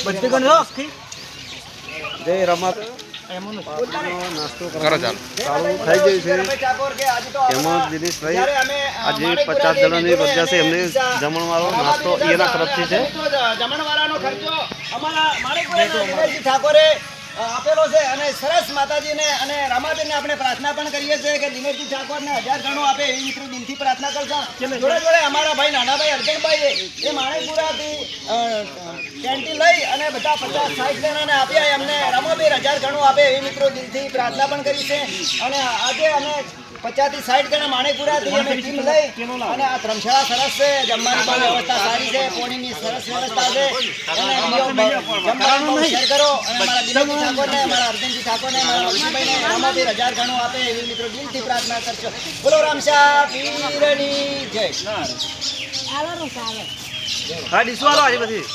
બધી ગણો જય રમત નાસ્તો ચાલુ થઈ ગયું છે. એમાં દિનેશભાઈ આજે 50 જણાની રજા છે, એમને જમણવાળો નાસ્તો એના તરફથી છે. જમણવાળાનો ખર્ચો અમારા માણેકપુરા ઠાકોરે આપેલો છે અને સરસ માતાજીને અને રામાબેનને આપણે પ્રાર્થના પણ કરીએ છીએ કે દિનેશજી ઠાકોરને 1000 ગણો આપે એવી મિત્રો દિલથી પ્રાર્થના કરતા. જોડે જોડે અમારા ભાઈ નાનાભાઈ અર્જણભાઈ એ માણેકપુરાથી કેન્ટીન લઈ અને બધા 50-60 જણાને આપ્યા. એમને રામાબેન 1000 ગણો આપે એવી મિત્રો દિલથી પ્રાર્થના પણ કરી છે. અને આજે અમે 50 થી 60 જણા માણેકપુરાથી અમે ટીમ લઈ અને આ ધર્મશાળા સરસ છે, જમવાની પણ વ્યવસ્થા સારી છે, પાણીની સરસ વ્યવસ્થા છે અને જમવાનું શેર કરો અને અમારા દિનેશજી ઠાકોરને, અમારા અર્જનજી ઠાકોરને, અમારા રવિભાઈને રામાબેન 1000 ગણો આપે એવી મિત્રો દિલથી પ્રાર્થના કરજો. બોલો રામશા પીરની જય. હા ડીશવાળો આજે પછી